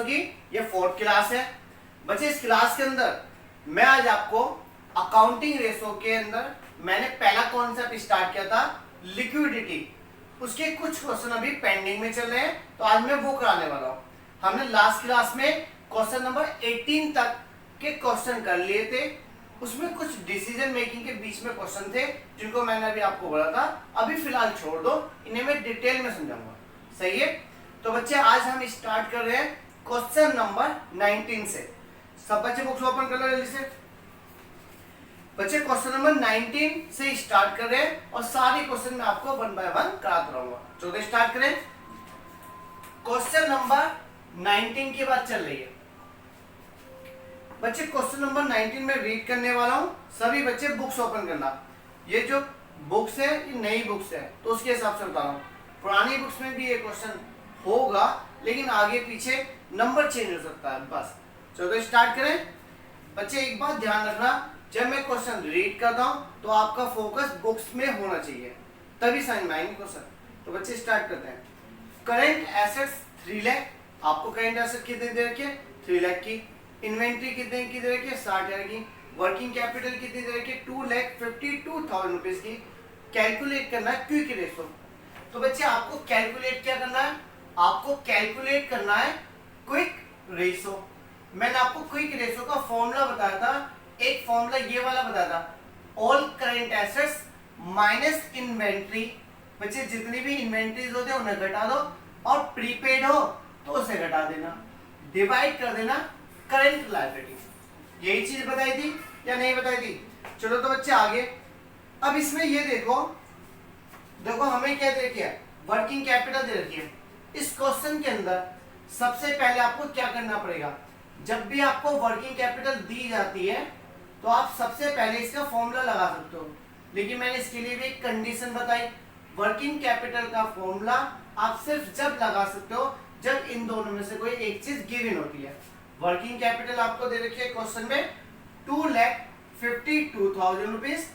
की ये 4th class है। बच्चे इस क्लास के अंदर मैं आज आपको अकाउंटिंग रेशो के अंदर मैंने पहला कॉन्सेप्ट स्टार्ट किया था लिक्विडिटी, उसके कुछ क्वेश्चन अभी पेंडिंग में चल रहे हैं, तो आज मैं वो कराने वाला हूँ। हमने लास्ट क्लास में क्वेश्चन नंबर 18 तक के क्वेश्चन कर लिए थे, उसमें कुछ डिसीजन मेकिंग के बीच में क्वेश्चन थे जिनको मैंने अभी आपको बोला था अभी फिलहाल छोड़ दो, इन्हें मैं डिटेल में समझाऊंगा। सही है? तो बच्चे आज हम स्टार्ट कर रहे हैं क्वेश्चन नंबर 19 से। सब बच्चे बुक्स ओपन कर लो जल्दी से। बच्चे क्वेश्चन नंबर 19 से स्टार्ट कर रहे हैं और सारे क्वेश्चन मैं आपको वन बाय वन कराता रहूंगा। चलो स्टार्ट करें। क्वेश्चन नंबर 19 की बात चल रही है। बच्चे क्वेश्चन नंबर 19 में रीड करने वाला हूं, सभी बच्चे बुक्स ओपन करना। ये जो बुक्स है ये नई बुक्स है तो उसके हिसाब से बता रहा हूं। पुरानी बुक्स में भी ये क्वेश्चन होगा लेकिन आगे पीछे नंबर चेंज हो सकता है बस। चलो स्टार्ट करें। बच्चे एक बात ध्यान रखना, जब मैं क्वेश्चन रीड करता हूं तो आपका फोकस बुक्स में होना चाहिए तभी समझ में आएंगे क्वेश्चन। तो बच्चे स्टार्ट करते हैं। करंट एसेट्स 3 लाख, आपको करंट एसेट कितने दे रखी है 3 लाख की। इन्वेंट्री कितने की दे रखी है 60,000 की। वर्किंग कैपिटल कितनी दे रखी है 2,52,000 रुपीज की। कैलकुलेट करना है क्विक रेशो। तो बच्चे आपको कैलकुलेट क्या करना है, आपको कैलकुलेट करना है क्विक रेशो। मैंने आपको क्विक रेशो का फॉर्मूला बताया था, एक फॉर्मूला ये वाला बताया था, all current assets minus inventory. बच्चे जितनी भी इन्वेंट्रीज होते हैं उन्हें घटा दो और प्रीपेड हो तो उसे घटा देना, डिवाइड कर देना करंट लायबिलिटी। यही चीज बताई थी या नहीं बताई थी? चलो तो बच्चे आगे। अब इसमें ये देखो हमें क्या दे रखी है वर्किंग कैपिटल दे रखी है। इस क्वेश्चन के अंदर सबसे पहले आपको क्या करना पड़ेगा, जब भी आपको वर्किंग कैपिटल दी जाती है तो आप सबसे पहले इसका फॉर्मूला लगा सकते हो, लेकिन मैंने इसके लिए भी एक कंडीशन बताई। वर्किंग कैपिटल का फॉर्मूला आप सिर्फ जब लगा सकते हो जब इन दोनों में से कोई एक चीज गिवन होती है। वर्किंग कैपिटल आपको दे रखी है क्वेश्चन में 2,52,000 रुपीज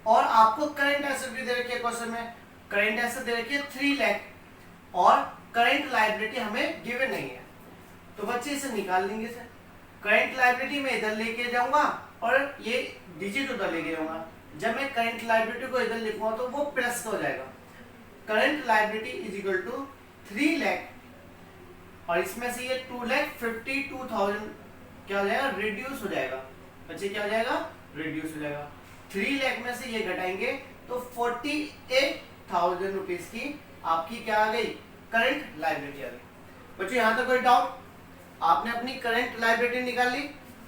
और आपको करंट एसेट भी दे रखी है क्वेश्चन में, करंट एसेट दे रखी है 3 लाख और करंट लायबिलिटी हमें गिवन नहीं है। तो बच्चे इसे निकाल लेंगे सर। करंट लायबिलिटी में इधर लेके जाऊंगा और ये डिजिट उधर लेके जाऊंगा। जब मैं करंट लायबिलिटी को इधर लिखूंगा तो वो प्लस का हो जाएगा। Current liability is equal to 3 lakh और इसमें से ये 2,52,000 क्या हो जाएगा रिड्यूस हो जाएगा। बच्चे क्या हो जाएगा रिड्यूस हो जाएगा। 3 लाख में से ये घटाएंगे तो 48,000 रुपीज की आपकी क्या आ गई करंट लायबिलिटी आ गई। बच्चों यहाँ तक कोई डाउट? आपने अपनी करंट लायबिलिटी निकाल ली।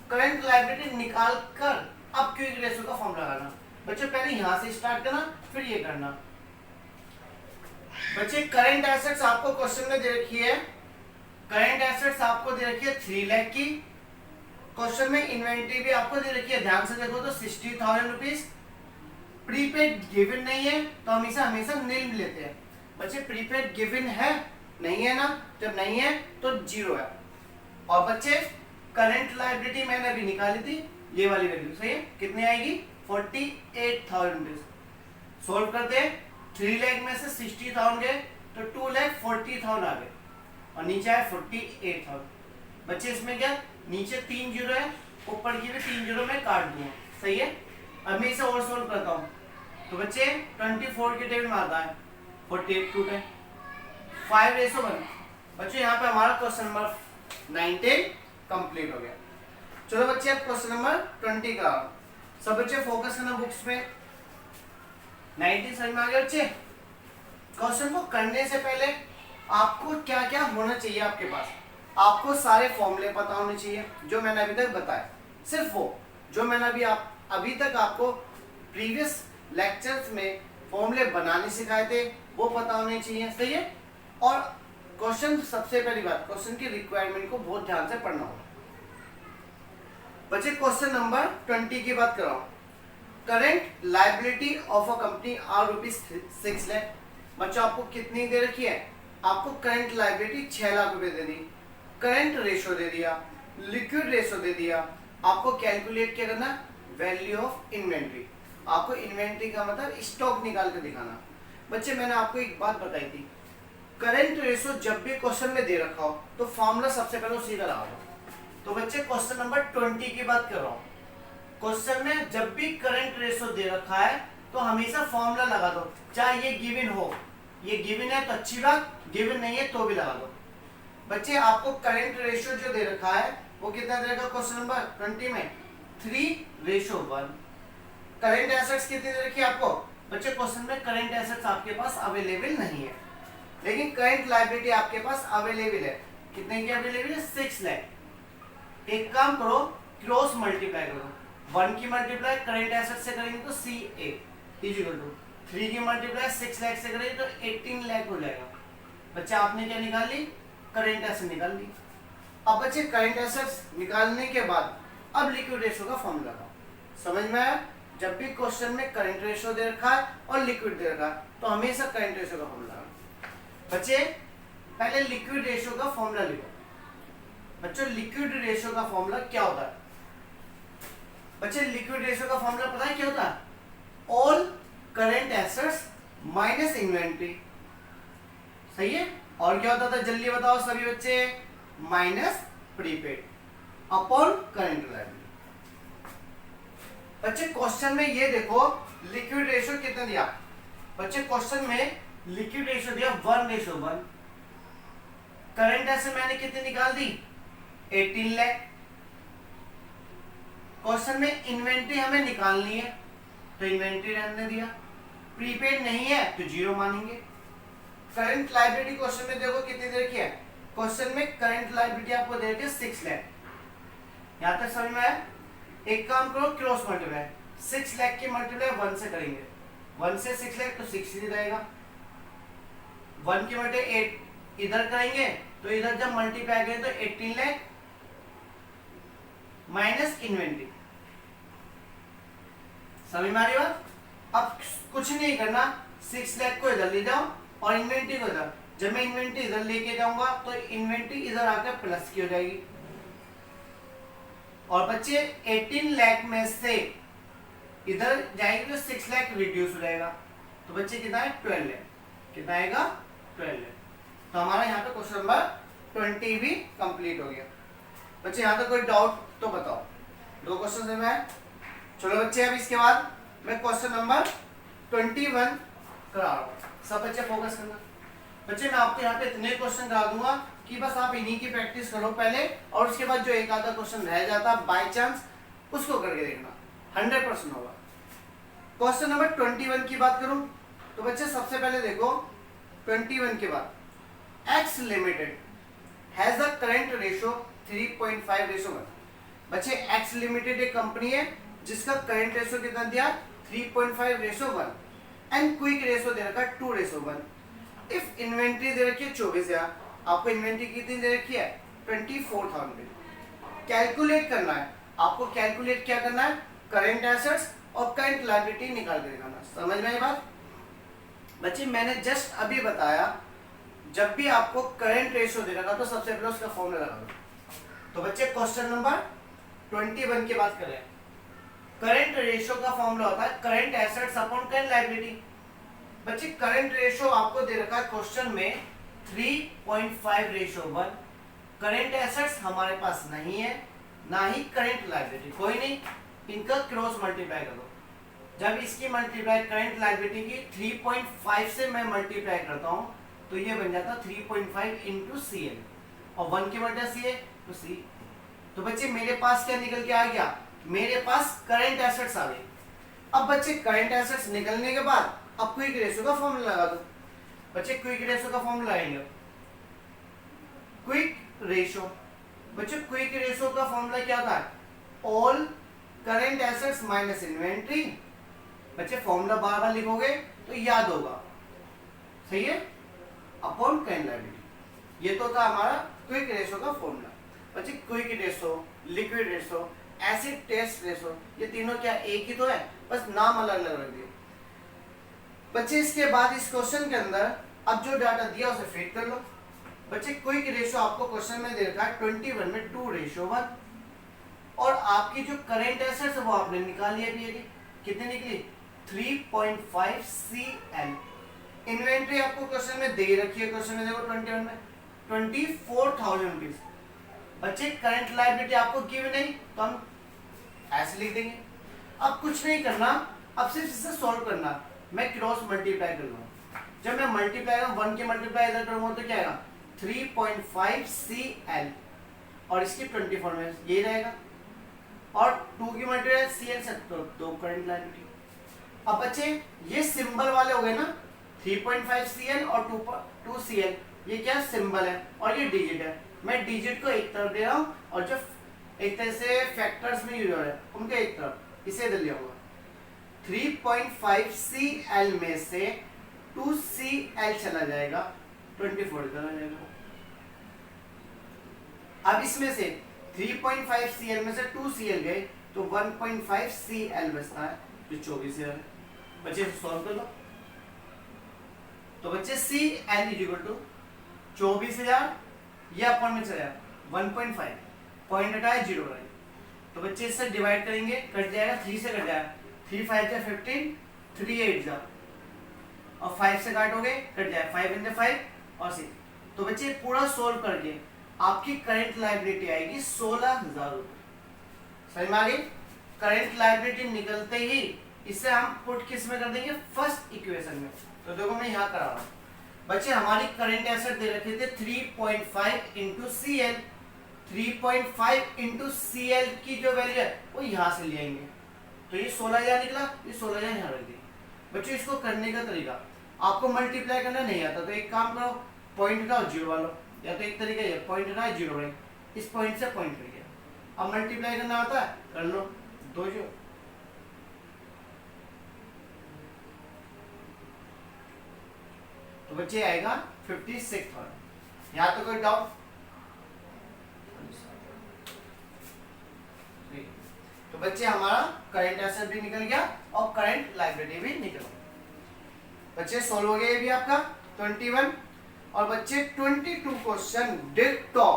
करंट लायबिलिटी निकाल कर अब क्विक रेशो का फॉर्मूला लगाना। बच्चों पहले यहाँ से स्टार्ट करना फिर ये करना। बच्चे करंट एसेट्स आपको क्वेश्चन में दे रखी है, करंट एसेट्स आपको दे रखी है 3 लाख की। क्वेश्चन में इन्वेंट्री भी आपको दे रखी है, ध्यान से देखो तो 60,000 रुपीज। प्रीपेड गिवन नहीं है तो हम इसे हमेशा नील लेते हैं। बच्चे प्रीपेड गिवन है नहीं है ना, जब नहीं है तो 0 है। और बच्चे करंट लायबिलिटी मैंने अभी निकाली थी, ये वाली वैल्यू सही है, कितनी आएगी 48,000 रुपीज। सोल्व करते हैं, 3 लाख में से 60,000 गए तो 2,40,000 आ गए और नीचे आए 48,000। बच्चे इसमें क्या नीचे 3 जीरो है, ऊपर की भी 3 जीरो में काट दूंगा। सही है? अब मैं इसे और सोल्व करता हूँ तो बच्चे 24 के टेबल में आता है 48 टूटे 5:1। बच्चों यहाँ पे हमारा क्वेश्चन नंबर 19 कंप्लीट हो गया। चलो बच्चे अब क्वेश्चन नंबर 20 का सब बच्चे फोकस करना बुक्स में। 19 समझ में आ गया बच्चे? क्वेश्चन को करने से पहले आपको क्या क्या होना चाहिए आपके पास, आपको सारे फॉर्मूले पता होने चाहिए जो मैंने अभी तक बताया। सिर्फ वो जो मैंने अभी तक आपको प्रीवियस लेक्चर्स में फॉर्मूले बनाने सिखाए थे वो पता होने चाहिए। सही है? और क्वेश्चन सबसे पहली बात क्वेश्चन की रिक्वायरमेंट को बहुत ध्यान से पढ़ना होगा। बच्चे क्वेश्चन नंबर 20 की बात कर रहा हूं। Current liability of a company are ₹6 lakh. बच्चों आपको कितनी दे रखी है, आपको करंट लायबिलिटी 6 लाख रुपए दे दी, करंट रेशो दे दिया, लिक्विड रेशो दे दिया। आपको कैलकुलेट क्या करना, वैल्यू ऑफ इन्वेंट्री। आपको इन्वेंट्री का मतलब स्टॉक निकाल के दिखाना। बच्चे मैंने आपको एक बात बताई थी, करंट रेशो जब भी क्वेश्चन में दे रखा हो तो फॉर्मूला सबसे पहले उसी का लगा दो। तो बच्चे क्वेश्चन नंबर 20 की बात कर रहा हूँ। क्वेश्चन में जब भी करंट रेशो दे रखा है तो हमेशा फॉर्मूला लगा दो, चाहे ये गिवन हो। ये गिवन है तो अच्छी बात, गिवन नहीं है तो भी लगा दो। बच्चे आपको करंट रेशो जो दे रखा है वो कितना दे रखा है क्वेश्चन नंबर 20 में 3:1। करंट एसेट्स कितनी दे रखी है आपको? बच्चे क्वेश्चन में करंट एसेट्स आपके पास अवेलेबल नहीं है, लेकिन करंट लायबिलिटी आपके पास अवेलेबल है। कितने की अवेलेबल है? 6 लाख। एक काम करो, क्रॉस मल्टीप्लाई करो। 1 की मल्टीप्लाई करंट एसेट से करेंगे तो CA इक्वल टू 3 की मल्टीप्लाई 6 लाख से करेंगे तो 18 लाख हो जाएगा। बच्चे आपने क्या निकाल ली? करंट एसेट निकाल ली। अब बच्चे करंट एसेट्स निकालने के बाद अब लिक्विड रेशो का फॉर्मूला लगाओ। समझ में आया? जब भी क्वेश्चन में करंट रेशो दे रखा है और लिक्विड दे रखा है तो हमेशा करंट रेशो का फॉर्मूला लगाओ। बच्चे पहले लिक्विड रेशो का फॉर्मूला लिखो। बच्चों लिक्विड रेशो का फॉर्मूला क्या होता है? बच्चे लिक्विड रेशो का फॉर्मूला पता है क्या होता है? All current assets minus inventory. सही है? और क्या होता था जल्दी बताओ सभी बच्चे? Minus prepaid upon current liability. बच्चे क्वेश्चन में ये देखो लिक्विड रेशो कितना दिया? बच्चे क्वेश्चन में लिक्विड रेशो दिया 1:1। करंट एसेट मैंने कितनी निकाल दी? 18 लाख। क्वेश्चन में इन्वेंट्री हमें निकालनी है तो इन्वेंट्री रहने दिया। प्रीपेड नहीं है तो 0 मानेंगे। करंट लायबिलिटी क्वेश्चन में देखो कितनी दे रखी है? क्वेश्चन में करंट लायबिलिटी आपको दे रखी है 6 लाख। यहां तक समझ में आया? एक काम करो, क्रॉस मल्टीप्लाई। 6 लाख की मल्टीप्लाई 1 से करेंगे। 1 से 6 लाख तो 6 ही रहेगा। 1 की मल्टीप्लाई 8 इधर करेंगे तो इधर जब मल्टीप्लाई करें तो 18 लाख माइनस इन्वेंट्री। समझ में आ रही बात? अब कुछ नहीं करना, 6 लाख को इधर ले जाओ और इन्वेंट्री को इधर। जब मैं इन्वेंट्री इधर लेके जाऊंगा तो इन्वेंट्री इधर आकर प्लस की हो जाएगी। और बच्चे 18 लाख में से इधर जाएगी तो 6 लाख रिड्यूस हो जाएगा। तो बच्चे कितना है? 12 लाख। कितना आएगा? 12 लाख। तो हमारा यहाँ पे क्वेश्चन नंबर 20 भी कंप्लीट हो गया। बच्चे यहाँ तक कोई डाउट तो बताओ। 2 क्वेश्चन में। चलो बच्चे अब इसके बाद मैं क्वेश्चन नंबर 21 करा रहा हूँ। सब बच्चे फोकस करना। बच्चे मैं आपको यहाँ पे इतने क्वेश्चन करा दूंगा कि बस आप इन्हीं की प्रैक्टिस करो पहले, और उसके बाद जो एक आधा क्वेश्चन रह जाता बाय चांस उसको करके देखना, 100% होगा। क्वेश्चन नंबर 21 की बात करूं तो बच्चे सबसे पहले देखो 21 के बाद x limited has the current ratio 3.5:1। बच्चे एक्स लिमिटेड एक कंपनी है जिसका करंट रेशो कितना दिया? 3.5:1 एंड क्विक रेशो दे रखा है 2:1। इफ इन्वेंट्री दे रखी है 24,000, आपको इन्वेंट्री कितनी दे रखी है? 24,000। कैलकुलेट करना है आपको। कैलकुलेट क्या करना है? करंट एसेट्स और करंट लायबिलिटी निकाल के दिखाना। समझ में आई बात? बच्चे मैंने जस्ट अभी बताया जब भी आपको करंट रेशियो दे रखा तो सबसे पहले उसका फॉर्मूला लगा दो। तो बच्चे क्वेश्चन नंबर 21 की बात करें। करंट रेशियो का फॉर्मूला होता है current assets upon current liability. बच्चे करंट रेशियो आपको दे रखा है क्वेश्चन में 3.5:1। करंट एसेट्स हमारे पास नहीं है, ना ही करंट लायबिलिटी। कोई नहीं, इनका क्रॉस मल्टीप्लाई करो। जब इसकी मल्टीप्लाई करंट लायबिलिटी की 3.5 से मैं मल्टीप्लाई करता हूं तो ये बन जाता 3.5 इंटू CL, और 1 की मल्टीप्लाई CA तो C। तो बच्चे मेरे पास क्या निकल के आ गया? मेरे पास करंट एसेट्स आ गए। अब बच्चे करंट एसेट्स निकलने के बाद अब क्विक रेशियो का फॉर्मूला लगा दो। बच्चे क्विक रेशियो का फॉर्मूला आएंगे। क्विक रेशियो, बच्चे क्विक रेशियो का फॉर्मूला क्या होता है? All current assets minus inventory. बच्चे फॉर्मूला बार बार लिखोगे तो याद होगा, सही है, अपॉन करंट लायबिलिटी। ये तो था हमारा क्विक रेशियो का फॉर्मूला। बच्चे quick ratio, liquid ratio, acid test ratio, ये तीनों क्या एक ही तो है, बस नाम अलग अलग रख दिए। बच्चे इसके बाद इस क्वेश्चन के अंदर अब जो डाटा दिया उसे फिट कर लो। बच्चे क्विक रेशियो आपको क्वेश्चन में दे रखा है 21 में 2:1, और आपकी जो करंट एसेट्स है वो आपने निकाल लिया भी। कितनी निकली? 3.5 CL। इन्वेंट्री आपको क्वेश्चन में दे रखी है, क्वेश्चन में देखो 21 में 24,000 रुपीज। बच्चे करंट लायबिलिटी आपको गिव नहीं, तो हम ऐसे लिख देंगे। अब कुछ नहीं करना, अब सिर्फ इसे सॉल्व करना। मैं क्रॉस मल्टीप्लाई कर लूंगा, जब मैं मल्टीप्लाई 1 के मल्टीप्लाई इधर करूंगा तो क्या आएगा 3.5 CL और इसकी 24 में ये रहेगा, और 2 की मल्टीप्लाई CL से तो करंट लायबिलिटी। अब बच्चे ये सिंबल वाले हो गए ना, 3.5 CL और 2 CL, ये क्या सिंबल है और ये डिजिट है। मैं डिजिट को एक तरफ दे रहा हूँ और जो एक तरह से फैक्टर्स में यूज हो रहे हैं उनके एक तरफ, इसे इधर लिया होगा। 3.5 CL में से 2 CL चला जाएगा, 24 इधर आ जाएगा। अब इसमें से 3.5 CL में से 2 CL गए तो 1.5 CL बचता है, जो 24 है। बच्चे सॉल्व कर लो। तो बच्चे CL इक्वल टू 24,000, ये अपन में चला 1.5, पॉइंट हटाए 0 रहे। तो बच्चे इससे डिवाइड करेंगे, कट जाएगा, 3 से कट जाएगा, 3 5 जा 15, 3 8 जा, और 5 से काटोगे कट जाएगा, 5 × 5 और 6। तो बच्चे पूरा सोल्व करके आपकी करंट लायबिलिटी आएगी 16,000 रुपए। समझ में आ गई? करंट लायबिलिटी निकलते ही इसे हम पुट किस में कर देंगे, फर्स्ट इक्वेशन में। तो देखो मैं यहाँ करा रहा हूँ। बच्चे हमारी करंट एसेट दे रखे थे 3.5 इंटू CL, 3.5 इंटू CL की जो वैल्यू है वो यहाँ से ले आएंगे, तो ये 16,000 निकला, ये 16,000 यहाँ रख दिए। बच्चों इसको करने का तरीका, आपको मल्टीप्लाई करना नहीं आता तो एक काम करो, पॉइंट हटाओ 0 वाला, या तो एक तरीका है पॉइंट हटाओ 0 रहे, इस पॉइंट से पॉइंट कर गया। अब मल्टीप्लाई करना आता है, कर लो 2 0। तो बच्चे आएगा 56,000। यहाँ तो कोई डाउट? तो बच्चे हमारा करंट एसेट भी निकल गया और करंट लायबिलिटी भी निकल गया। बच्चे सोल्व हो गया ये भी आपका 21। और बच्चे 22 क्वेश्चन डिट्टो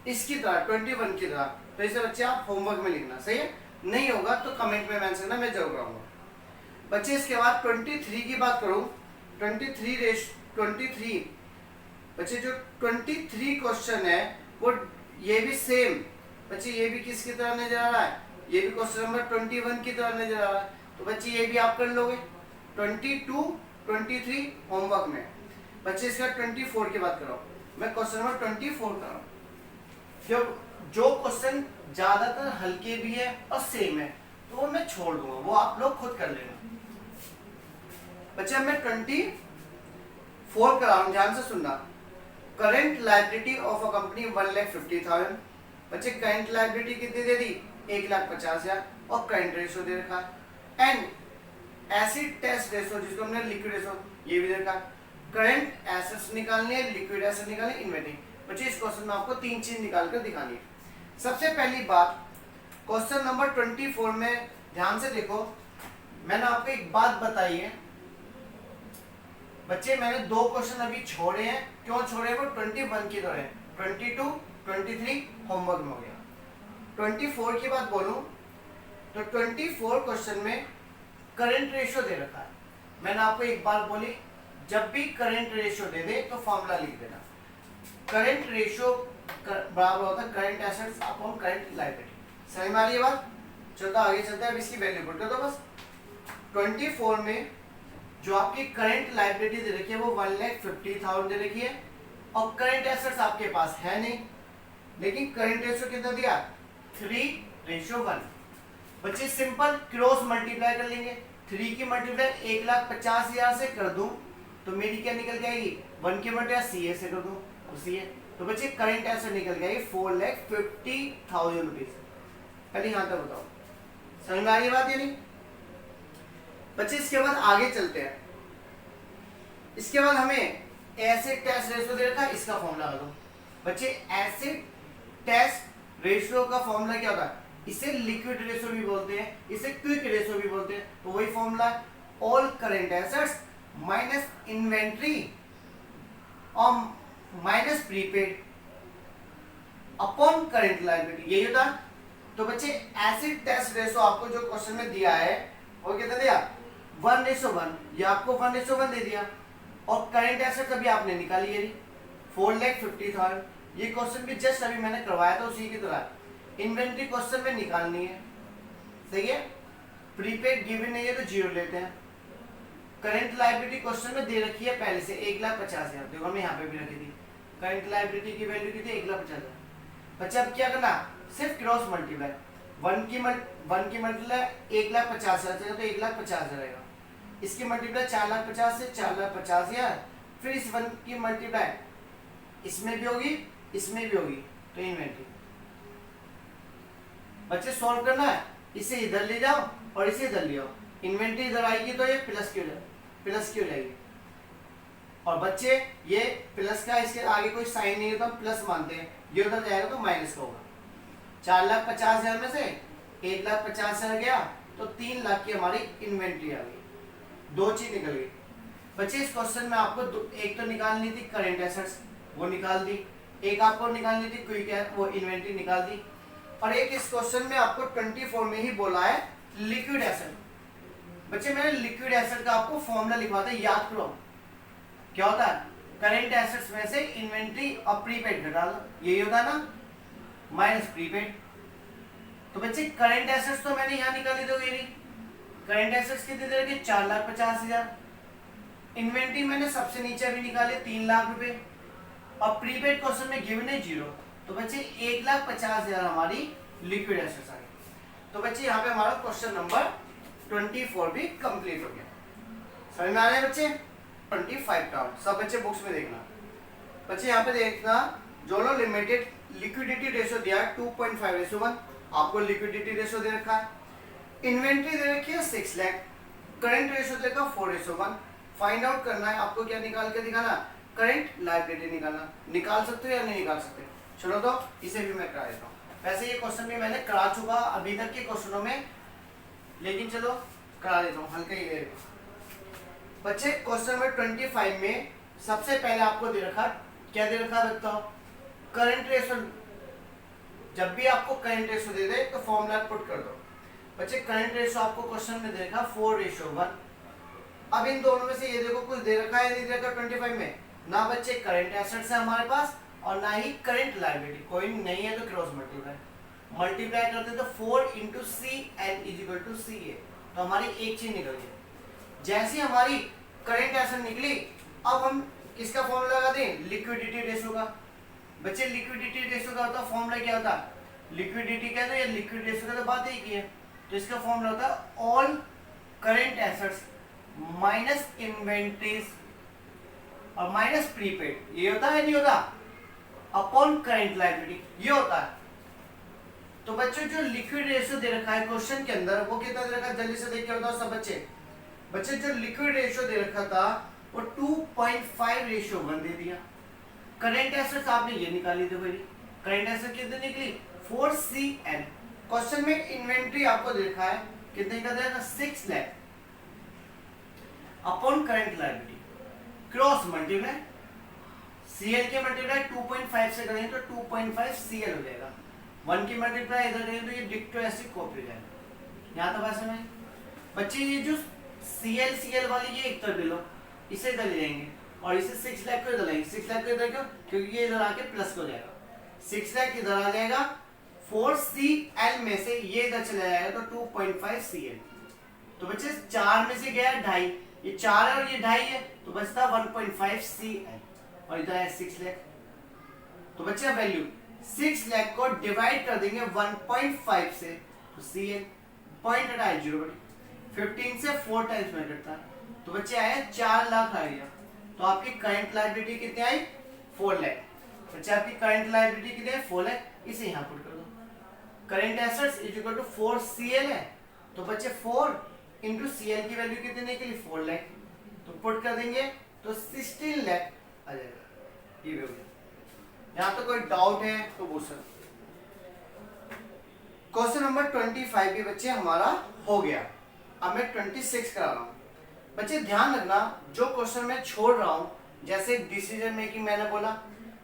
इसकी तरह 21 की तरह, तो इसे बच्चे आप होमवर्क में लिखना, सही है? नहीं होगा तो कमेंट में मेंशन करना, मैं जरूर कराऊंगा। बच्चे इसके बाद 23 की बात करूं, 23 बच्चे जो 23 क्वेश्चन है वो ये भी सेम बच्चे, ये भी किसकी तरह नजर आ रहा है, ये भी क्वेश्चन नंबर 21 की तरह नजर आ रहा है। तो बच्चे ये भी आप कर लोगे 22 23 होमवर्क में। बच्चे इसका 24 की बात करो, मैं क्वेश्चन नंबर 24 कर रहा हूँ। जो क्वेश्चन ज्यादातर हल्के भी है और सेम है तो वो मैं छोड़ दूंगा, वो आप लोग खुद कर लेना। बच्चे मैं 24 कर रहा हूँ, ध्यान से सुनना। Current liability of a company 1,50,000। बच्चे करंट लायबिलिटी कितनी दे दी, 1,50,000, और करंट रेशो दे रखा है। एंड एसिड टेस्ट रेशो, जिसको हमने लिक्विड रेशो, ये भी दे रखा है। करंट एसेट्स निकालने है, लिक्विड एसेट निकालने, इन्वेंटरी। बच्चे इस क्वेश्चन में आपको 3 चीज निकाल कर दिखानी है। सबसे पहली बात, क्वेश्चन नंबर 24 में ध्यान से देखो, मैंने आपको एक बात बताई है। बच्चे मैंने 2 क्वेश्चन अभी छोड़े हैं, क्यों छोड़े? वो 21 की तरह, 22 23 होमवर्क में हो गया। 24 की बात बोलूं तो 24 क्वेश्चन में करंट रेशियो दे रखा है। मैंने आपको एक बात बोली, जब भी करंट रेशियो दे दे तो फॉर्मूला लिख देना। करंट रेशियो बराबर होता है current assets upon current liability. समझ में आ रही है बात? चलता आगे चलता है, अब इसकी वैल्यू पुट कर दो बस। 24 में जो आपकी करंट लायबिलिटी दे रखी है वो 1,50,000 दे रखी है, और करंट एसेट्स आपके पास है नहीं, लेकिन करंट रेशियो कितना दिया, 3:1। बच्चे सिंपल क्रॉस मल्टीप्लाई कर लेंगे। 3 की मल्टीप्लाई 1,50,000 से कर दूं तो मेरी क्या निकल जाएगी, 1 की मल्टीप्लाई CA से कर दूं तो CA। तो बच्चे करंट एसेट निकल जाएगी 4,50,000 रुपीज। पहले यहाँ तक बताओ, समझ में आ रही बात या नहीं? बच्चे इसके बाद आगे चलते हैं। इसके बाद हमें एसिड टेस्ट रेशियो दे रखा है, इसका फॉर्मूला लगा दो। बच्चे एसिड टेस्ट रेशियो का फॉर्मूला क्या होता है, इसे लिक्विड रेशियो भी बोलते हैं, इसे क्विक रेशियो भी बोलते हैं। तो वही formula, all current assets minus inventory और minus prepaid upon current liability, यही होता है। तो बच्चे एसिड टेस्ट रेशियो आपको जो क्वेश्चन में दिया है वो कितना दिया, 1:1, ये आपको 1:1 दे दिया। और करंट एसेट्स अभी आपने निकाली है 4,50,000, ये क्वेश्चन भी जस्ट अभी मैंने करवाया था उसी की तरह। इन्वेंट्री क्वेश्चन में निकालनी है, सही है। प्रीपेड गिवन नहीं है तो जीरो लेते हैं। करंट लायबिलिटी क्वेश्चन में दे रखी है पहले से 1,50,000, देखो हमने यहाँ पे भी रखी थी। करंट लायबिलिटी की वैल्यू कितनी 1,50,000। बच्चा अब क्या करना, सिर्फ क्रॉस मल्टीप्लाई, वन की मल्टीप्लाई 1,50,000 तो 1,50,000 रहेगा। इसकी मल्टीप्लाई 4,50,000 से 4,50,000, फिर इस वन की मल्टीप्लाई इसमें भी होगी इसमें भी होगी, तो इन्वेंट्री। बच्चे सॉल्व करना है, इसे इधर ले जाओ और इसे इधर ले आओ, इन्वेंट्री इधर आएगी तो ये प्लस की हो जाएगी। और बच्चे ये प्लस का इसके आगे कोई साइन नहीं है तो हम प्लस मानते हैं, ये उधर जाएगा तो माइनस का होगा। 4,50,000 में से 1,50,000 गया तो 3 लाख की हमारी इन्वेंट्री आ गई, दो चीज निकल गई। बच्चे इस क्वेश्चन में आपको एक तो निकालनी थी करंट एसेट्स, वो निकाल दी, एक आपको निकालनी थी क्विक वो इन्वेंट्री निकाल दी, और एक इस क्वेश्चन में आपको 24 में ही बोला है लिक्विड एसेट। बच्चे मैंने लिक्विड एसेट का आपको फॉर्मूला लिखवा था, याद करो क्या होता है। करंट एसेट्स में से इन्वेंट्री और प्रीपेड घटा दो, यही होता है ना, माइनस प्रीपेड। तो बच्चे करंट एसेट्स तो मैंने यहाँ निकाली, दो ये करंट एसेट्स कितने दे रखे 4,50,000। इन्वेंट्री मैंने सबसे नीचे अभी निकाले 3 लाख रुपए, और प्रीपेड क्वेश्चन में गिवन है 0, तो बच्चे 1,50,000 हमारी लिक्विड एसेट्स आ गई। तो बच्चे यहाँ पे हमारा क्वेश्चन नंबर 24 भी कंप्लीट हो गया। समझ में आ रहे हैं बच्चे? 25 का सब बच्चे बुक्स में देखना। बच्चे यहाँ पे देखना, जोलो लिमिटेड लिक्विडिटी रेशियो दिया है 2.5:1, आपको लिक्विडिटी रेशियो दे रखा है। इन्वेंट्री दे रखी है 6 लाख, करंट रेशियो दे रखा 4:1। फाइंड आउट करना है आपको, क्या निकाल के दिखाना, करंट लायबिलिटी निकालना। निकाल सकते हो या नहीं निकाल सकते? चलो तो इसे भी मैं करा देता हूँ। वैसे ये क्वेश्चन भी मैंने करा चुका अभी तक के क्वेश्चनों में, लेकिन चलो करा देता हूँ हल्का ही। बच्चे क्वेश्चन नंबर 25 में सबसे पहले आपको दे रखा, क्या दे रखा बताओ, करंट रेशियो। जब भी आपको करंट रेशियो दे दे तो फॉर्मूला पुट कर दो। बच्चे करंट रेशियो आपको क्वेश्चन में दे रखा 4:1। अब इन दोनों में से ये देखो कुछ दे रखा है नहीं दे रखा 25 में, ना बच्चे करंट एसेट्स है हमारे पास और ना ही करंट लायबिलिटी, कोई नहीं है तो क्रॉस मल्टीप्लाई करते तो 4 × CL = CA, तो हमारी एक चीज निकल गई। जैसी हमारी करंट एसेट निकली, अब हम किसका फॉर्मूला लगाते हैं, लिक्विडिटी रेशियो का। बच्चे लिक्विडिटी रेशियो का होता है फॉर्मूला क्या होता है, लिक्विडिटी कहते हैं या लिक्विड रेशियो का तो बात ही की है, तो इसका फॉर्मूला होता है all current assets minus inventories और माइनस प्रीपेड, ये होता है नहीं होता, अपॉन करंट लायबिलिटी, ये होता है। तो बच्चों जो लिक्विड रेशियो दे रखा है क्वेश्चन के अंदर, वो कितना दे रखा है जल्दी से देख के बताओ सब बच्चे। बच्चे जो लिक्विड रेशियो दे रखा था वो 2.5:1 दे दिया। करंट एसेट्स आपने ये निकाली थी भाई, करंट एसेट कितनी निकली 4CL। क्वेश्चन में इन्वेंट्री आपको दे रखा है कितने का दे रखा 6 lakh, upon current liability, cross multiply, CL के मल्टीप्लाई 2.5 से करेंगे तो 2.5 CL हो जाएगा। 1 की मल्टीप्लाई इधर करेंगे तो ये डिक्टो ऐसी कॉपी हो जाएगा। यहाँ तो बात समझ। बच्चे ये जो CL वाली ये एक तरफ ले लो, इसे इधर ले जाएंगे और इसे 6 लाख को इधर लाएंगे। 6 लाख को इधर क्यों, क्योंकि ये इधर आके प्लस हो जाएगा, 6 लाख इधर आ जाएगा, 4CL में से ये इधर चला जाएगा तो 2.5 CL। तो बच्चे 4 में से गया 2.5, ये 4 है और ये 2.5 है, तो बचता 1.5 CL और इधर है 6 लाख। तो बच्चे वैल्यू 6 लाख को डिवाइड कर देंगे 1.5 से, तो CL पॉइंट हटा है 0/15 से 4 टाइम्स में कटता है, तो बच्चे आया 4 लाख आ गया। तो आपकी करंट लायबिलिटी कितनी आई 4 लाख। बच्चे आपकी करंट लायबिलिटी कितनी है 4 लाख, इसे यहाँ पुट कर दो। करंट एसेट्स = 4CL है, तो बच्चे 4 × CL की वैल्यू कितनी निकली 4 लाख, तो पुट कर देंगे तो 16 लाख आ जाएगा। ये भी हो गया। यहाँ तो कोई डाउट है तो पूछ सकते। क्वेश्चन नंबर 25 भी बच्चे हमारा हो गया। अब मैं 26 करा रहा हूँ। बच्चे ध्यान रखना, जो क्वेश्चन मैं छोड़ रहा हूँ, जैसे डिसीजन मेकिंग मैंने बोला,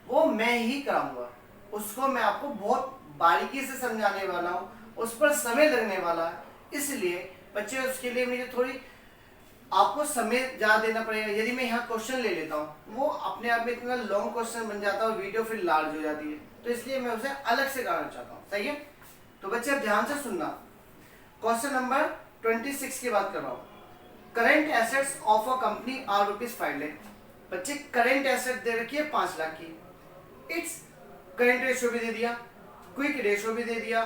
वो मैं ही कराऊंगा, उसको मैं आपको बहुत बारीकी से समझाने वाला हूँ, उस पर समय लगने वाला है, इसलिए बच्चे उसके लिए मुझे थोड़ी आपको समय ज्यादा देना पड़ेगा। यदि मैं यहाँ क्वेश्चन ले लेता हूँ वो अपने आप में इतना लॉन्ग क्वेश्चन बन जाता है, वीडियो फिर लार्ज हो जाती है, तो इसलिए मैं उसे अलग से कराना चाहता हूँ। सही है, तो बच्चे अब ध्यान से सुनना। क्वेश्चन नंबर 26 की बात कर रहा हूँ। Current assets of a company are ₹5 lakh. बच्चे करेंट एसेट दे रखी है 5 लाख की, इट्स करंट रेशियो भी दे दिया, क्विक रेशियो भी दे दिया,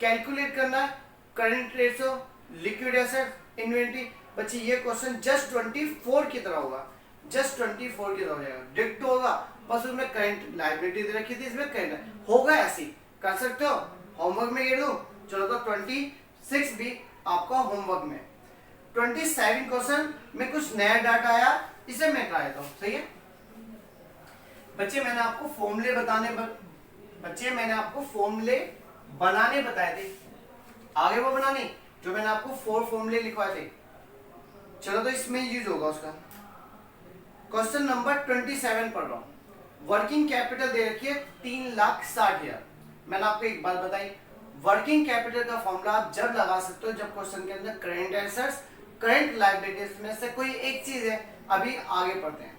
कैलकुलेट करना है current ratio, liquid asset, inventory. बच्चे ये क्वेश्चन जस्ट 24 की तरह होगा, जस्ट 24 की तरह हो जाएगा, डिक्ट होगा, बस उसमें करंट लायबिलिटी दे रखी थी, इसमें करंट होगा। ऐसी कर सकते हो, होमवर्क में ये दो। चलो तो 26 भी आपका होमवर्क में। 27 क्वेश्चन में कुछ नया डाटा आया, इसे मैं करा देता हूँ। सही है बच्चे, मैंने आपको फॉर्मूले बनाने बताए थे, आगे वो बनाने जो मैंने आपको 4 फॉर्मूले लिखवाए थे। चलो तो इसमें यूज होगा उसका। क्वेश्चन नंबर 27 पढ़ रहा हूँ। वर्किंग कैपिटल दे रखी है 3,60,000। मैंने आपको एक बात बताई, वर्किंग कैपिटल का फॉर्मूला आप जब लगा सकते हो जब क्वेश्चन के अंदर करंट एसेट्स करंट लायबिलिटीज में से कोई एक चीज है। अभी आगे पढ़ते हैं।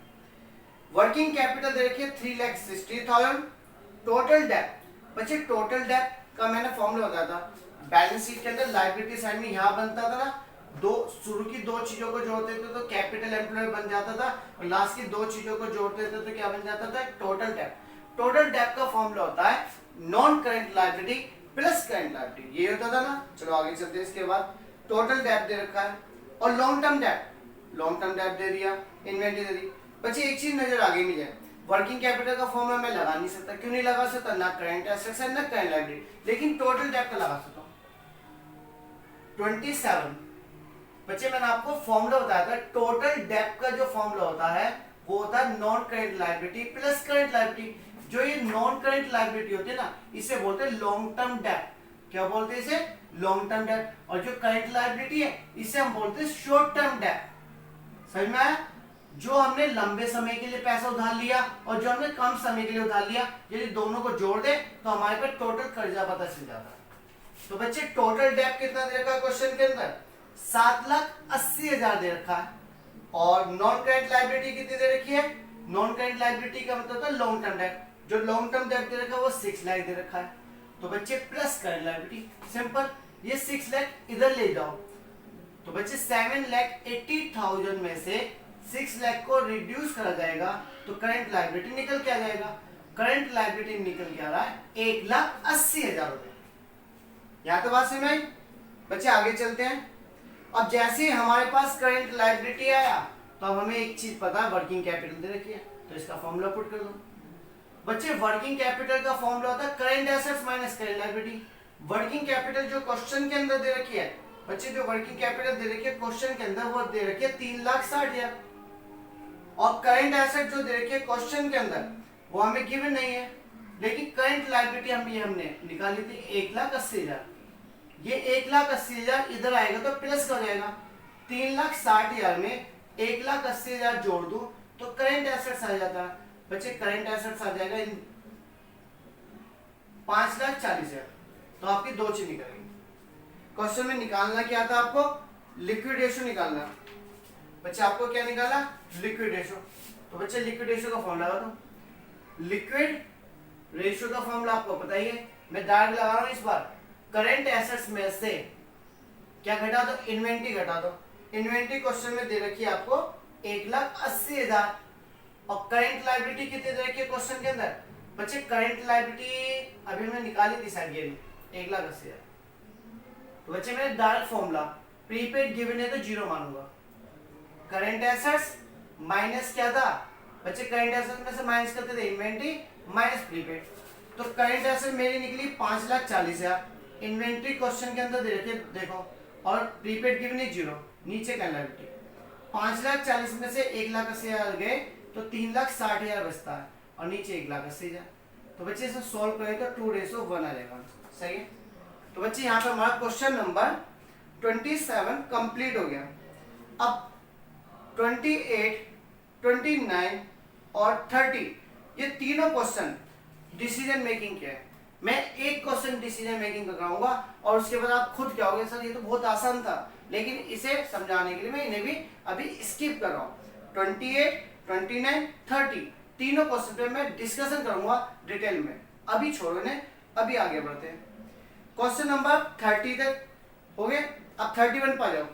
वर्किंग कैपिटल दे रखी है 3,60,000। टोटल डेब्ट, बच्चे टोटल डेब्ट का मैंने फॉर्मूला बताया था, बैलेंस शीट के अंदर लायबिलिटी साइड में यहाँ बनता था ना, शुरू की 2 चीजों को जोड़ते थे तो कैपिटल एम्प्लॉय बन जाता था, और लास्ट की 2 चीजों को जोड़ते थे तो क्या बन जाता था, टोटल डेब्ट। टोटल डेब्ट का फॉर्मूला होता है non current liability plus current liability, ये होता था ना। चलो आगे चलते हैं। इसके बाद टोटल डेब्ट दे रखा है, और लॉन्ग टर्म डेब्ट दे दिया, इन्वेंटरी दे दी। बच्चे एक चीज नजर आगे नहीं जाए, वर्किंग कैपिटल का फॉर्मूला मैं लगा नहीं सकता। क्यों नहीं लगा सकता, ना करंट एसेट्स है ना करंट लायबिलिटी, लेकिन टोटल डेब्ट का लगा सकता हूं। 27 बच्चे, मैंने आपको फॉर्मूला बताया था, टोटल डेब्ट का जो फॉर्मूला होता है वो होता है non current liability plus current liability. जो ये नॉन करंट लायबिलिटी होती है ना, इसे बोलते हैं लॉन्ग टर्म डेब्ट। क्या बोलते हैं इसे, लॉन्ग टर्म डेब्ट। और जो करंट लायबिलिटी है इसे हम बोलते हैं शॉर्ट टर्म डेब्ट। समझ में आया, जो हमने लंबे समय के लिए पैसा उधार लिया और जो हमने कम समय के लिए उधार लिया, यदि दोनों को जोड़ दे तो हमारे पास टोटल कर्जा पता चल जाता है। तो बच्चे टोटल डेब्ट कितना दे रखा है क्वेश्चन के अंदर, 7,80,000 दे रखा है। और नॉन करंट लायबिलिटी कितनी दे रखी है, नॉन करंट लायबिलिटी का मतलब होता है लॉन्ग टर्म डेब्ट। जो लॉन्ग टर्म डेब्ट दे रखा है वो 6 लाख दे रखा है। तो बच्चे प्लस करंट लायबिलिटी, सिंपल, ये 6 लाख इधर ले जाओ। तो बच्चे 7,80,000 में से 6 लाख को रिड्यूस करा जाएगा तो करंट लायबिलिटी निकल के आ जाएगा। करंट लायबिलिटी निकल के आ रहा है 1,80,000 रुपए। यहां तो बात समझ आई बच्चे, आगे चलते हैं। अब जैसे ही हमारे पास करंट लायबिलिटी आया तो अब हमें एक चीज पता है, वर्किंग कैपिटल दे रखी है, तो इसका फॉर्मूला पुट कर दो। बच्चे वर्किंग कैपिटल का फॉर्मूला होता है current assets minus current liability. Working capital जो क्वेश्चन के अंदर दे रखी है, बच्चे जो वर्किंग कैपिटल दे रखी है क्वेश्चन के अंदर वो दे रखी है 3,60,000। और करंट एसेट जो दे रखी है क्वेश्चन के अंदर वो हमें गिवन नहीं है, लेकिन करंट लायबिलिटी हमने निकाली थी 1,80,000। ये 1,80,000 इधर आएगा तो प्लस का हो जाएगा। 3,60,000 में 1,80,000 जोड़ दूं तो करंट एसेट्स आ जाता है। बच्चे करंट एसेट्स आ जाएगा 5,40,000। तो आपकी 2 चीज निकलेंगी। क्वेश्चन में निकालना क्या था आपको, लिक्विड रेशियो निकालना। बच्चे आपको क्या निकाला, लिक्विड रेशियो। तो बच्चे लिक्विड रेशियो का फॉर्मूला लगा दो। लिक्विड रेशियो का फॉर्मूला आपको पता ही है, मैं डायरेक्ट लगा रहा हूं इस बार। करंट एसेट्स में से क्या घटा दो, इन्वेंटरी घटा दो। इन्वेंटरी क्वेश्चन में दे रखी है आपको 1,80,000। और करंट लायबिलिटी कितनी दे रखी है क्वेश्चन के अंदर, बच्चे करंट लायबिलिटी अभी हमने निकाली थी शायद ये 1,80,000। तो बच्चे मेरे डायरेक्ट फॉर्मूला, प्रीपेड गिवन है तो 0 मानूंगा। करंट एसेट्स माइनस क्या था बच्चे, करंट एसेट्स में से माइनस करते थे इन्वेंटरी माइनस प्रीपेड। तो करंट एसेट मेरी निकली 5,40,000। इन्वेंटरी क्वेश्चन के अंदर दे रखे देखो, और प्रीपेड गिवन है 0, नीचे का लायबिलिटी। 5,40,000 में से 1,80,000 गए तो 3,60,000 बचता है, और नीचे 1,80,000। तो बच्चे इसे सॉल्व करें तो 2:1 आ जाएगा। सही है। तो बच्चे यहाँ पे हमारा क्वेश्चन नंबर 27 कंप्लीट हो गया। अब 28, 29 और 30 ये तीनों क्वेश्चन डिसीजन मेकिंग के है। मैं एक क्वेश्चन डिसीजन मेकिंग का कराऊंगा और उसके बाद आप खुद क्या होगे, सर ये तो बहुत आसान था, लेकिन इसे समझाने के लिए मैं इन्हें भी अभी स्किप कर रहा हूँ। 28, 29, 30 तीनों क्वेश्चन पे मैं डिस्कशन करूंगा डिटेल में। अभी छोड़ो इन्हें, अभी आगे बढ़ते हैं। क्वेश्चन नंबर 30 तक हो गए, अब 31 पर जाओ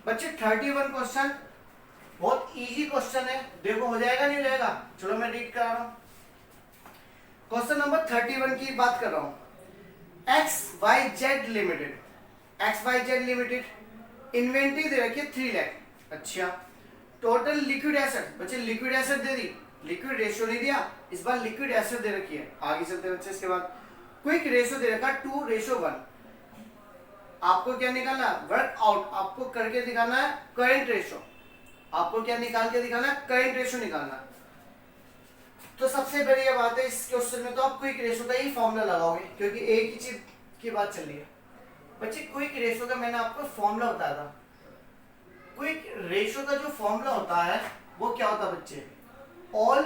बच्चे। 31 क्वेश्चन बहुत इजी क्वेश्चन है, देखो हो जाएगा नहीं हो जाएगा। चलो मैं रीड करा रहा हूँ। क्वेश्चन नंबर 31 की बात कर रहा हूँ। XYZ limited, XYZ limited inventory दे रखी है 3 लाख। अच्छा, टोटल लिक्विड एसेट, बच्चे लिक्विड एसेट दे दी, लिक्विड रेशियो नहीं दिया, इस बार लिक्विड एसेट दे रखी है। आगे चलते हैं बच्चे, इसके बाद क्विक रेशियो दे रखा 2:1। आपको क्या निकालना है? वर्कआउट आपको करके दिखाना है करंट रेशियो। आपको क्या निकाल के दिखाना है? करंट रेशियो निकालना है। तो सबसे बढ़िया बात है इस क्वेश्चन में तो आप क्विक रेशियो का ही फॉर्मूला लगाओगे, क्योंकि एक ही चीज की बात चल रही है। बच्चे क्विक रेशियो का मैंने आपको फॉर्मूला बताया था। क्विक रेशियो का जो फॉर्मूला होता है वो क्या होता है बच्चे? All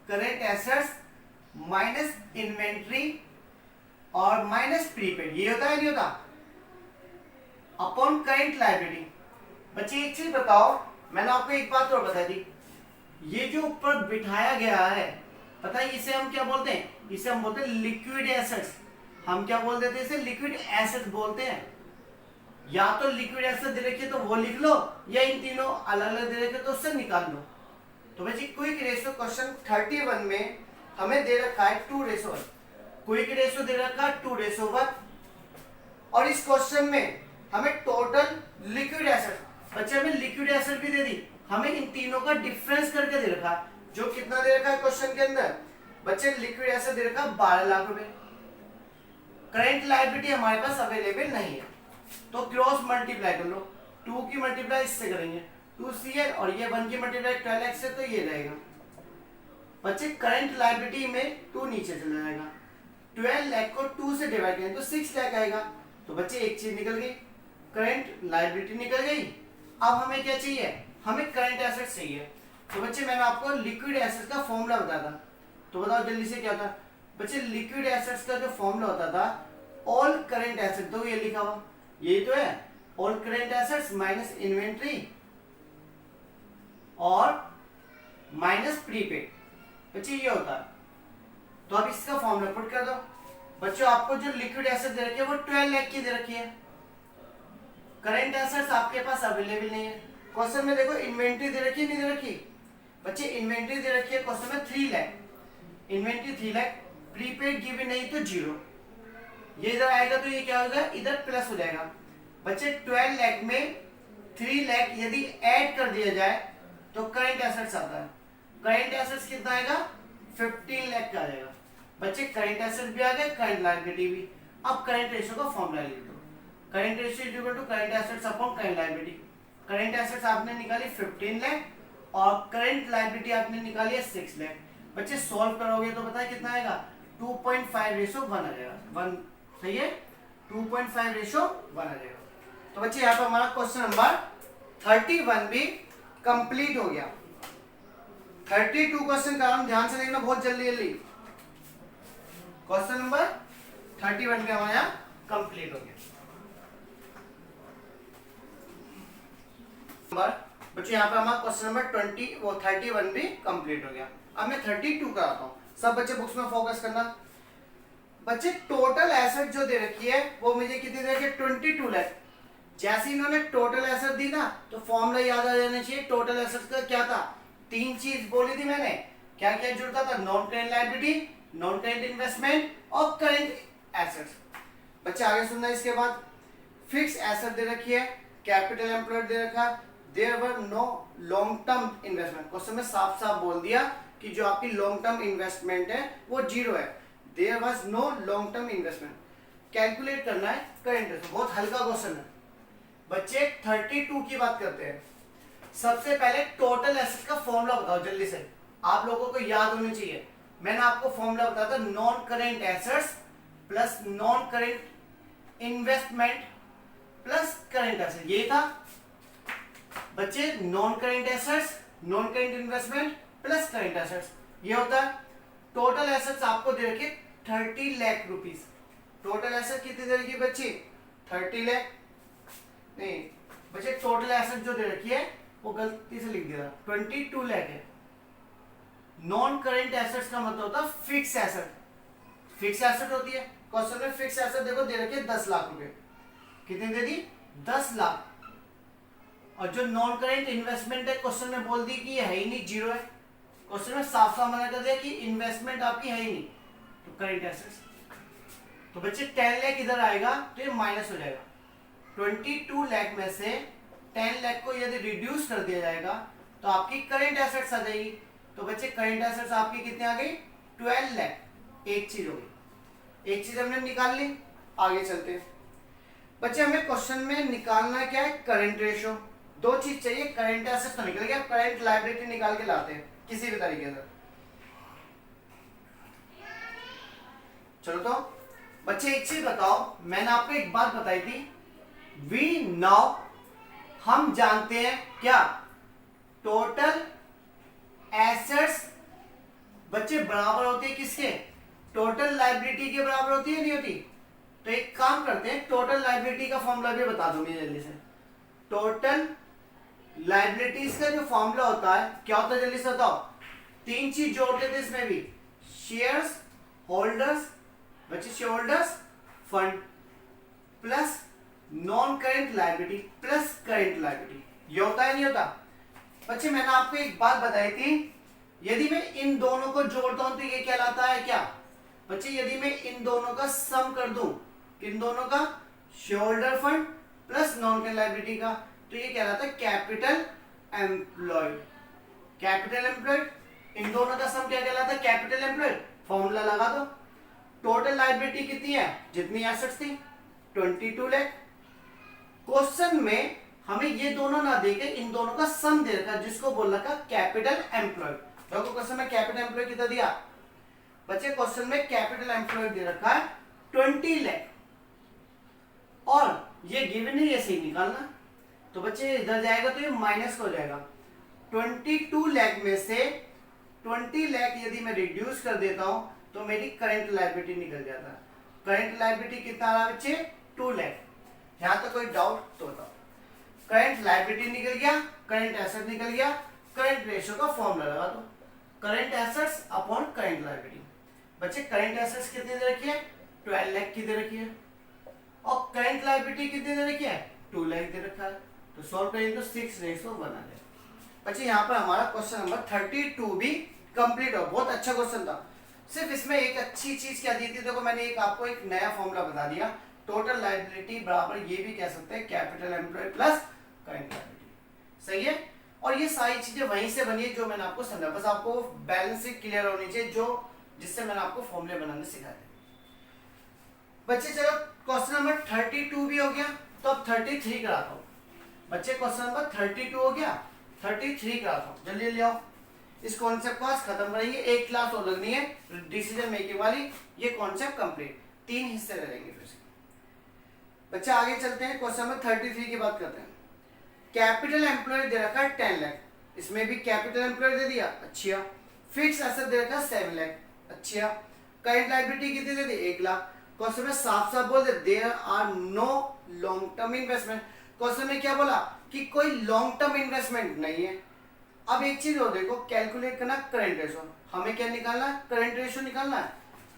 current assets minus inventory और माइनस प्रीपेड, ये होता है नहीं होता, अपॉन करेंट लायबिलिटी। बच्चे एक चीज बताओ, मैंने आपको एक बात और बता दी, ये जो ऊपर बिठाया गया है पता है इसे हम क्या बोलते हैं? इसे हम बोलते हैं लिक्विड एसेट्स। हम क्या बोल देते हैं इसे? लिक्विड एसेट्स बोलते हैं। या तो लिक्विड एसेट दे रखी है तो वो लिख लो, या इन तीनों अलग अलग दे रखे तो उससे निकाल लो। तो बच्चे क्विक रेशियो क्वेश्चन 31 में हमें दे रखा है 2:1। क्विक रेशियो दे रखा है 2:1 और इस क्वेश्चन में हमें टोटल लिक्विड एसेट, बच्चे हमें लिक्विड एसेट भी दे दी, हमें इन तीनों का डिफरेंस करके दे रखा है। जो कितना दे रखा है क्वेश्चन के अंदर बच्चे? लिक्विड एसेट दे रखा 12 लाख रुपए। करंट लायबिलिटी हमारे पास अवेलेबल नहीं है, तो क्रॉस मल्टीप्लाई कर लो। 2 की मल्टीप्लाई इससे करेंगे 2CL और ये 1 की मल्टीप्लाई 12 से, तो ये रहेगा बच्चे। करंट लायबिलिटी में 2 नीचे चला जाएगा, 12 लाख को 2 से डिवाइड करें तो 6 लाख आएगा। तो बच्चे एक चीज निकल गई, करंट लायबिलिटी निकल गई। अब हमें क्या चाहिए? हमें करंट एसेट चाहिए। तो बच्चे मैंने आपको लिक्विड एसेट्स का फॉर्मूला बताया था, तो बताओ जल्दी से क्या था बच्चे? लिक्विड एसेट्स का जो फॉर्मूला होता था ऑल करंट एसेट, तो ये लिखा हुआ यही तो है, all current assets minus inventory और माइनस प्रीपेड। बच्चे ये होता है। तो अब इसका फॉर्मूला पुट कर दो। बच्चों आपको जो लिक्विड एसेट दे रखी है वो 12 लाख की दे रखी है। करंट एसेट्स आपके पास अवेलेबल नहीं है। क्वेश्चन में देखो इन्वेंट्री दे रखी है नहीं दे रखी? बच्चे इन्वेंट्री दे रखी है क्वेश्चन में 3 lakh, inventory 3 lakh, prepaid given नहीं तो 0। ये इधर आएगा तो ये क्या होगा? इधर प्लस हो जाएगा। बच्चे 12 लाख में 3 लाख यदि ऐड कर दिया जाए तो करंट एसेट्स आता है। करंट एसेट्स कितना आएगा? 15 लाख का आ जाएगा। बच्चे करंट एसेट्स भी आ गए, करंट लायबिलिटी भी। अब करंट रेशियो का फॉर्मूला लिख दो। Current ratio is equal to current assets upon current liability. Current assets आपने निकाली 15 लाख और करंट लायबिलिटी आपने निकाली है 6 लाख। बच्चे सॉल्व करोगे तो बताए कितना आएगा? 2.5:1 आ जाएगा। 1 सही है, 2.5:1 आ जाएगा। तो बच्चे यहाँ पर हमारा क्वेश्चन नंबर 31 भी कंप्लीट हो गया। 32 क्वेश्चन का हम ध्यान से देखना बहुत जल्दी जल्दी। क्वेश्चन नंबर 31 का हमारा कंप्लीट हो गया। बच्चों यहाँ पे हमारा क्वेश्चन नंबर 31 भी कंप्लीट हो गया। अब मैं 32 कराता हूँ। सब बच्चे बुक्स में फोकस करना। बच्चे टोटल एसेट जो दे रखी है वो मुझे कितनी दे रखी है? 22 लाख। जैसे इन्होंने टोटल एसेट दी ना तो फॉर्मूला याद आ जाना चाहिए। टोटल एसेट का क्या था? 3 चीज बोली थी मैंने, क्या क्या जुड़ता था? Non current liability, non current investment और करेंट एसेट्स। बच्चे आगे सुनना। इसके बाद फिक्स एसेट दे रखी है, कैपिटल एम्प्लॉयड दे रखा, there were no long term investment. Question में साफ साफ बोल दिया कि जो आपकी लॉन्ग टर्म इन्वेस्टमेंट है वो 0 है। There was no long term investment. Calculate करना है करंट रेशियो, बहुत हल्का क्वेश्चन है। बच्चे 32 की बात करते हैं। सबसे पहले टोटल एसेट का फॉर्मूला बताओ जल्दी से, आप लोगों को याद होनी चाहिए। मैंने आपको फॉर्मूला बताया था non current assets plus non current investment plus current asset, ये था बच्चे। Non current assets, non current investment plus current assets, ये होता है। टोटल एसेट्स आपको दे रखे 30 लाख रुपीस। टोटल एसेट कितनी दे रखी बच्ची? 30 लाख नहीं बच्चे टोटल एसेट जो दे रखी है वो गलती से लिख दिया, 22 लाख है। नॉन करेंट एसेट्स का मतलब होता है फिक्स एसेट। फिक्स एसेट होती है, क्वेश्चन में फिक्स एसेट देखो दे रखी है 10 लाख रुपए। कितनी दे दी? 10 लाख। और जो नॉन करेंट इन्वेस्टमेंट है क्वेश्चन में बोल दी कि ये है ही नहीं, जीरो है। क्वेश्चन में साफ साफ मना कर दिया कि इन्वेस्टमेंट आपकी है ही नहीं, तो करेंट एसेट्स। तो बच्चे 10 लाख इधर आएगा तो ये माइनस हो जाएगा। 22 लाख में से 10 लाख को यदि रिड्यूस कर दिया जाएगा तो आपकी करेंट एसेट्स आ जाएगी। तो बच्चे करेंट एसेट्स आपकी कितनी आ गई? 12 लाख। एक चीज हो गई, एक चीज हमने निकाल ली। आगे चलते हैं बच्चे, हमें क्वेश्चन में निकालना क्या है? Current ratio. दो चीज चाहिए, करंट एसेट्स तो निकल गया, करंट लायबिलिटी निकाल के लाते हैं किसी भी तरीके से। चलो तो बच्चे एक चीज बताओ, मैंने आपको एक बात बताई थी, वी नाउ हम जानते हैं क्या? टोटल एसेट्स बच्चे बराबर होती है किसके? टोटल लायबिलिटी के बराबर होती है, नहीं होती? तो एक काम करते हैं, टोटल लायबिलिटी का फॉर्मूला भी बता दूंगी जल्दी से। टोटल लायबिलिटीज का जो फॉर्मूला होता है क्या होता है, जल्दी से बताओ। तीन चीज जोड़ते थे इसमें भी, शेयर्स होल्डर्स, बच्चे share holders fund plus non current liability plus current liability. ये होता है नहीं होता? बच्चे मैंने आपको एक बात बताई थी, यदि मैं इन दोनों को जोड़ता हूं तो ये कहलाता है क्या? बच्चे यदि मैं इन दोनों का सम कर दूं, इन दोनों का share holder fund plus non current liability का, तो ये कहलाता है कैपिटल एम्प्लॉयड। कैपिटल एम्प्लॉयड, इन दोनों का सम क्या कहलाता है? Capital employed. फॉर्मूला लगा दो। टोटल लायबिलिटी कितनी है? जितनी एसेट्स थी 22 लाख। क्वेश्चन में हमें ये दोनों ना देके इन दोनों का सम दे रखा, जिसको बोल रखा कैपिटल एम्प्लॉयड। देखो क्वेश्चन में कैपिटल एम्प्लॉयड कितना दिया? बच्चे क्वेश्चन में कैपिटल एम्प्लॉयड दे रखा है 20 लाख, और ये गिवन है, ये सही निकालना। तो बच्चे इधर जाएगा तो ये माइनस हो जाएगा। 22 लाख में से 20 लाख यदि मैं रिड्यूस कर देता हूं तो मेरी करंट लायबिलिटी निकल जाता है। करंट लायबिलिटी कितना रहा बच्चे? 2 लाख। यहां तक कोई डाउट तो बताओ। करंट लायबिलिटी निकल गया, करंट एसेट निकल गया, करंट रेशियो का फॉर्मूला लगा दो, current assets upon current liability. बच्चे करंट एसेट्स कितनी दे रखी है? 12 लाख की दे रखी है, और करंट लायबिलिटी कितनी दे रखी है? 2 लाख दे रखा है। तो सॉल्व करेंगे तो 6:1 आ जाए। बच्चे यहाँ पर हमारा क्वेश्चन नंबर 32 भी कंप्लीट हो। बहुत अच्छा क्वेश्चन था। सिर्फ इसमें एक अच्छी चीज क्या दी थी, देखो मैंने आपको एक नया फॉर्मूला बता दिया, टोटल लायबिलिटी बराबर ये भी कह सकते हैं capital employed plus current liability. सही है? और ये सारी चीजें वहीं से बनी है जो मैंने आपको समझा। बस आपको बैलेंस शीट क्लियर होनी चाहिए, जो जिससे मैंने आपको फॉर्मूले बनाने सिखाए थे। बच्चे चलो क्वेश्चन नंबर 32 भी हो गया, तो अब 33 कराता हूँ। बच्चे क्वेश्चन नंबर 32 हो गया, 33 कराता हूँ। जल्दी जल्दी आओ, इस कॉन्सेप्ट को आज खत्म करेंगे। एक क्लास और लगनी है डिसीजन मेकिंग वाली, ये कॉन्सेप्ट कंप्लीट। 3 हिस्से रहेंगे फिर से। बच्चे आगे चलते हैं, क्वेश्चन नंबर 33 की बात करते हैं। कैपिटल एम्प्लॉयड दे रखा है 10 लाख, इसमें भी कैपिटल एम्प्लॉयड दे दिया, अच्छा। फिक्स एसेट दे रखा है 7 लाख, अच्छा। करंट लायबिलिटी कितनी दे दी? 1 लाख। क्वेश्चन में साफ साफ बोल दे there are no long term investment. Question में क्या बोला कि कोई लॉन्ग टर्म इन्वेस्टमेंट नहीं है। अब एक चीज और देखो, कैलकुलेट करना करंट रेशो। हमें क्या निकालना है? करंट रेशो निकालना है।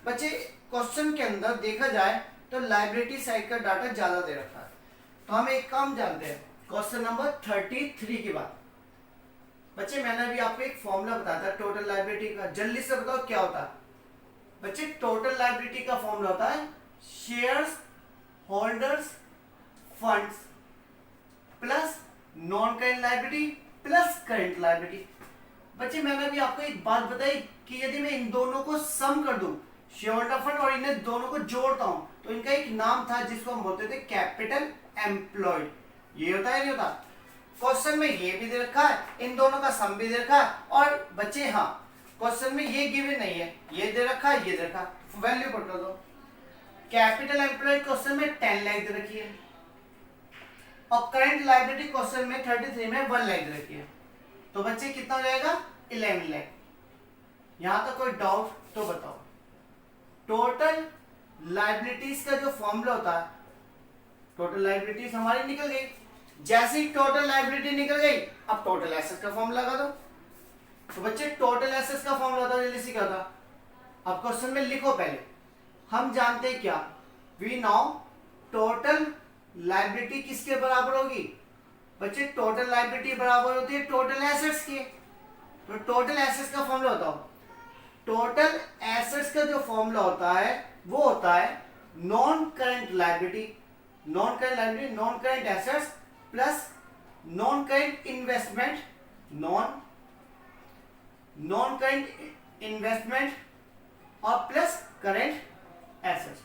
बच्चे क्वेश्चन के अंदर देखा जाए तो लायबिलिटी साइड का डाटा ज्यादा दे रखा है, तो हम एक काम जानते हैं क्वेश्चन नंबर 33 की बात। बच्चे मैंने अभी आपको एक फॉर्मूला बताया था टोटल लायबिलिटी का, जल्दी से बताओ क्या होता है? बच्चे टोटल लायबिलिटी का फॉर्मूला होता है shares holders funds plus non current liability plus current liability. बच्चे मैंने अभी आपको एक बात बताई कि यदि मैं इन दोनों को सम कर दूं, शेयर होल्डर फंड और इन्हें दोनों को जोड़ता हूं, तो इनका एक नाम था जिसको हम बोलते थे कैपिटल एम्प्लॉयड। ये होता है नहीं होता? क्वेश्चन में ये भी दे रखा है, इन दोनों का सम भी दे रखा है, और बच्चे हाँ क्वेश्चन में ये गिवन नहीं है, ये दे रखा है, ये दे रखा, वैल्यू पुट कर दो। कैपिटल एम्प्लॉयड क्वेश्चन में 10 लाख दे रखी है, और करंट लायबिलिटी क्वेश्चन में 33 में 1 लाख दे रखी है। तो बच्चे कितना हो जाएगा? 11 लाख। यहां तक कोई डाउट तो बताओ। टोटल लायबिलिटीज का जो फॉर्मूला होता है, टोटल लायबिलिटीज हमारी निकल गई, जैसे ही टोटल लायबिलिटी निकल गई, अब टोटल एसेट का फॉर्मूला लगा दो। तो बच्चे टोटल एसेट्स का फॉर्मूला बताओ जल्दी से क्या था। अब क्वेश्चन में लिखो पहले, हम जानते हैं क्या, वी नो टोटल लायबिलिटी किसके बराबर होगी बच्चे, टोटल लायबिलिटी बराबर होती है टोटल एसेट्स के। तो टोटल एसेट्स का फॉर्मूला बताओ। टोटल एसेट्स का जो फॉर्मूला होता है वो होता है non current liability, non current assets plus non current investment, non current investment और plus current assets.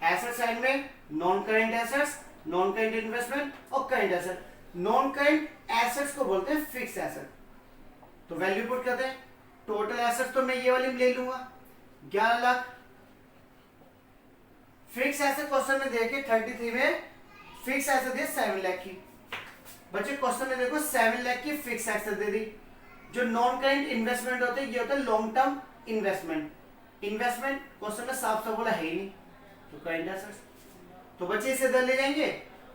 Asset side में non current assets, non current investment और current asset. Non current assets को बोलते हैं फिक्स एसेट। तो value put करते हैं, total assets तो मैं ये वाली ले लूंगा 11 लाख। फिक्स एसेट क्वेश्चन में देखिए 33 में फिक्स एसेट है 7 लाख की। बच्चे क्वेश्चन में देखो 7 लाख की फिक्स एसेट दे दी। जो नॉन करंट इन्वेस्टमेंट होते हैं ये होता है long term investment. Investment question में साफ साफ बोला है ही नहीं, तो करंट एसेट्स। तो बच्चे इसे इधर ले जाएंगे,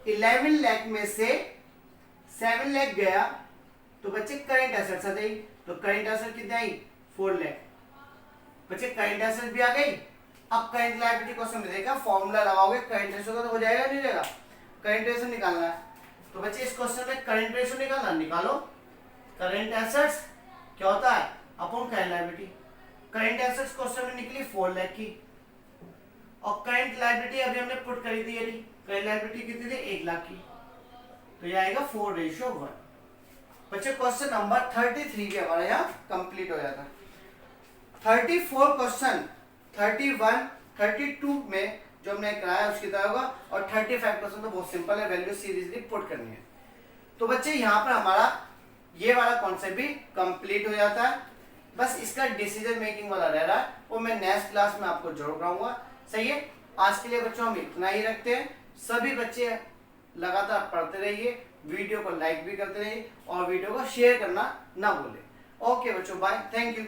11 लाख में से 7 लाख गया तो बच्चे करंट एसेट्स आ गई। तो करंट एसेट कितनी आई 4 लाख। बच्चे करंट एसेट भी आ गई। अब करंट लायबिलिटी क्वेश्चन में देखा, फॉर्मूला लगाओगे करंट रेशियो का तो हो जाएगा नहीं जाएगा, करंट रेशियो निकालना है। तो बच्चे इस क्वेश्चन में करंट रेशियो निकालना, निकालो। करंट एसेट्स क्या होता है upon current liability. Current assets question में निकली 4 लाख की और करंट लायबिलिटी अभी हमने पुट करी थी, करंट लायबिलिटी कितनी थी 1 लाख की। तो ये आएगा 4:1। बच्चे क्वेश्चन नंबर 33 भी हमारा यहाँ कंप्लीट हो जाता है। 34 क्वेश्चन 31 32 में जो हमने कराया उसकी तरह होगा और 35 क्वेश्चन तो बहुत सिंपल है, वैल्यू सीरीजली पुट करनी है। तो बच्चे यहाँ पर हमारा ये वाला कॉन्सेप्ट भी कंप्लीट हो जाता है। बस इसका डिसीजन मेकिंग वाला रह रहा है, वो मैं नेक्स्ट क्लास में आपको जरूर कराऊंगा। सही है, आज के लिए बच्चों हम इतना ही रखते हैं। सभी बच्चे लगातार पढ़ते रहिए, वीडियो को लाइक भी करते रहिए और वीडियो को शेयर करना ना भूलें। ओके बच्चों, बाय, थैंक यू।